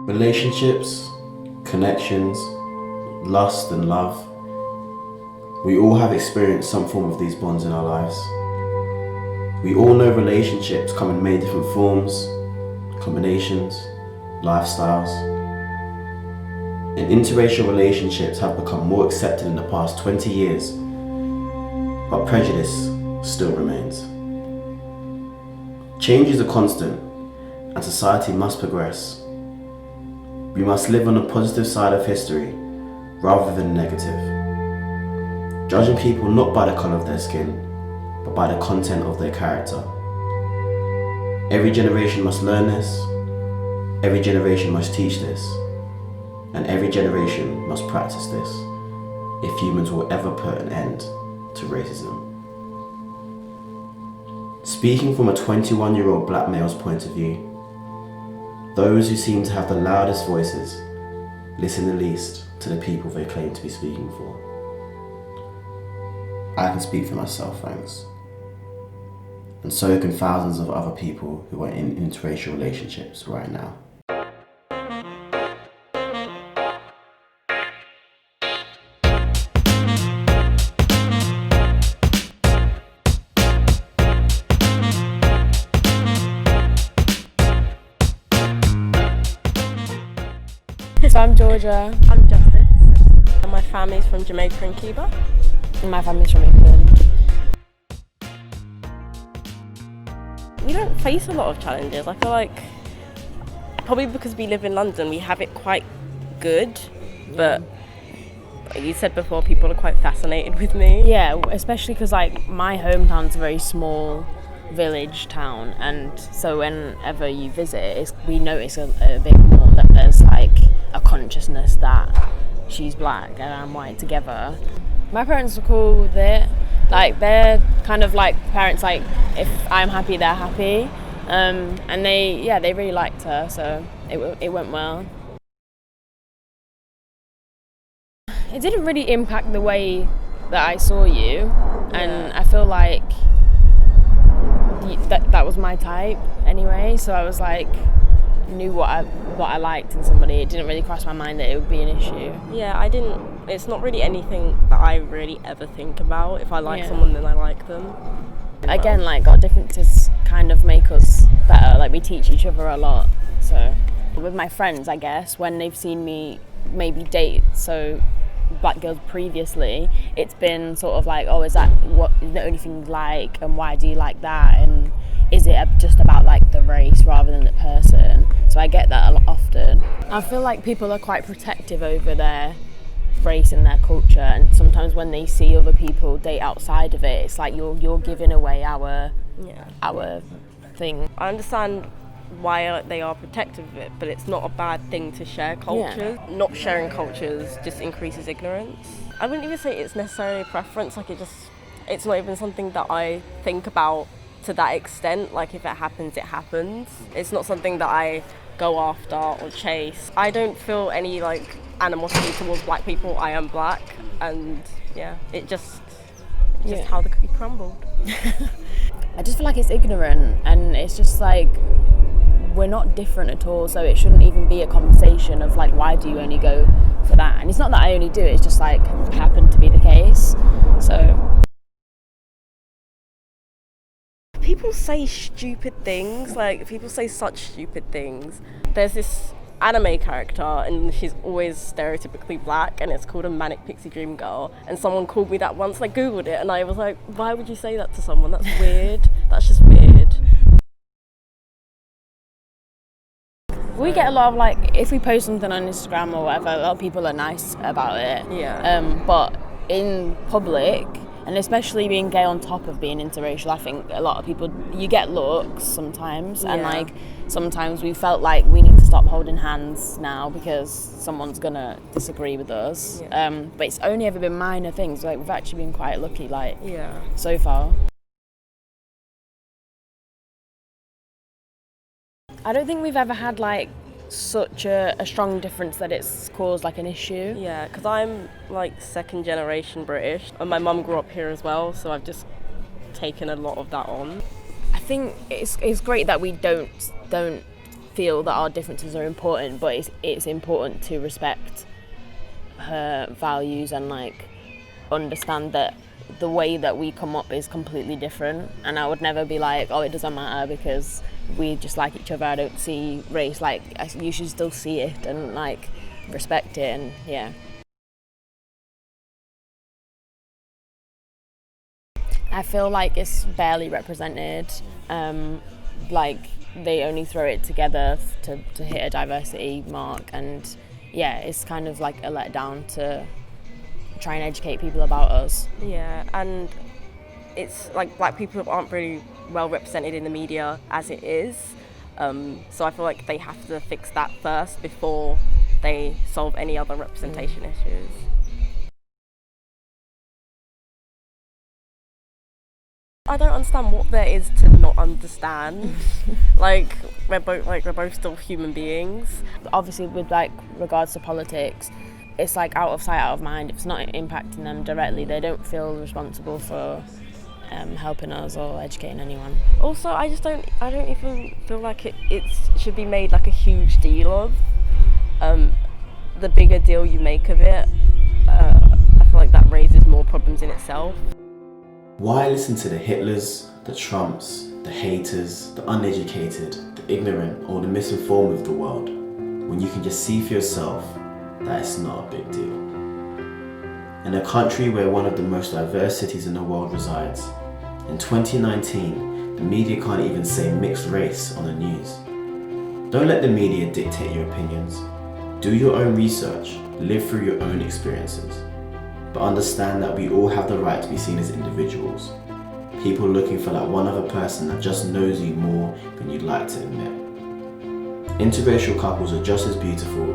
Relationships, connections, lust and love. We all have experienced some form of these bonds in our lives. We all know relationships come in many different forms, combinations, lifestyles. And interracial relationships have become more accepted in the past 20 years, but prejudice still remains. Change is a constant, and society must progress. We must live on the positive side of history rather than negative, judging people not by the colour of their skin, but by the content of their character. Every generation must learn this, every generation must teach this, and every generation must practice this if humans will ever put an end to racism. Speaking from a 21-year-old black male's point of view, those who seem to have the loudest voices listen the least to the people they claim to be speaking for. I can speak for myself, thanks. And so can thousands of other people who are in interracial relationships right now. So I'm Georgia. I'm Justice. And my family's from Jamaica and Cuba. And my family's from England. We don't face a lot of challenges. I feel like probably because we live in London, we have it quite good. But like you said before, people are quite fascinated with me. Yeah, especially because like my hometown's a very small village town, and so whenever you visit, we notice a bit more that there's like a consciousness that she's black and I'm white together. My parents are cool with it. Like they're kind of like parents, like if I'm happy, they're happy. And they really liked her, so it went well. It didn't really impact the way that I saw you, and I feel like that was my type anyway. So I was like, knew what I liked in somebody. It didn't really cross my mind that it would be an issue. Yeah, it's not really anything that I really ever think about. If I like someone, then I like them. Again, like our differences kind of make us better. Like we teach each other a lot. So with my friends, I guess, when they've seen me maybe date black girls previously, it's been sort of like, oh, is that what is the only thing you like, and why do you like that, and is it just about like the race rather than the person? So I get that a lot often. I feel like people are quite protective over their race and their culture, and sometimes when they see other people date outside of it, it's like you're giving away our thing. I understand why they are protective of it, but it's not a bad thing to share cultures. Yeah. Not sharing cultures just increases ignorance. I wouldn't even say it's necessarily a preference, like it's not even something that I think about to that extent. Like if it happens, it happens. It's not something that I go after or chase. I don't feel any like animosity towards black people. I am black, and it just how the cookie crumbled. I just feel like it's ignorant, and it's just like we're not different at all, so it shouldn't even be a conversation of like, why do you only go for that? And it's not that I only do it, it's just like happened to be the case. So people say stupid things, like people say such stupid things. There's this anime character and she's always stereotypically black, and it's called a manic pixie dream girl, and someone called me that once, and I googled it and I was like, why would you say that to someone? That's weird. That's just weird. we get a lot of like, if we post something on Instagram or whatever, a lot of people are nice about it. But in public, and especially being gay on top of being interracial, I think a lot of people, you get looks sometimes, and like sometimes we felt like we need to stop holding hands now because someone's gonna disagree with us. But it's only ever been minor things. Like we've actually been quite lucky, like so far. I don't think we've ever had like such a strong difference that it's caused like an issue. Yeah, because I'm like second generation British, and my mum grew up here as well, so I've just taken a lot of that on. I think it's great that we don't feel that our differences are important, but it's important to respect her values and like understand that the way that we come up is completely different. And I would never be like, oh, it doesn't matter because we just like each other, I don't see race. Like, you should still see it and like respect it. And yeah, I feel like it's barely represented. Like, they only throw it together to hit a diversity mark, and yeah, it's kind of like a letdown to try and educate people about us. Yeah, and it's like black people aren't really well represented in the media as it is, so I feel like they have to fix that first before they solve any other representation issues. I don't understand what there is to not understand. like we're both still human beings. Obviously, with like regards to politics, it's like out of sight, out of mind. If it's not impacting them directly, they don't feel responsible for helping us or educating anyone. Also, I don't even feel like it should be made like a huge deal of. The bigger deal you make of it, I feel like that raises more problems in itself. Why listen to the Hitlers, the Trumps, the haters, the uneducated, the ignorant, or the misinformed of the world, when you can just see for yourself that it's not a big deal? In a country where one of the most diverse cities in the world resides, in 2019, the media can't even say mixed race on the news. Don't let the media dictate your opinions. Do your own research, live through your own experiences. But understand that we all have the right to be seen as individuals. People looking for that one other person that just knows you more than you'd like to admit. Interracial couples are just as beautiful,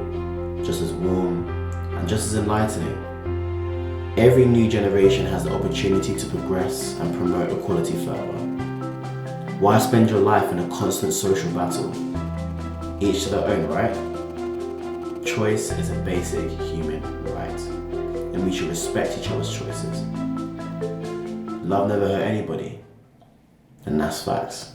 just as warm, and just as enlightening. Every new generation has the opportunity to progress and promote equality further. Why spend your life in a constant social battle? Each to their own, right? Choice is a basic human right, and we should respect each other's choices. Love never hurt anybody, and that's facts.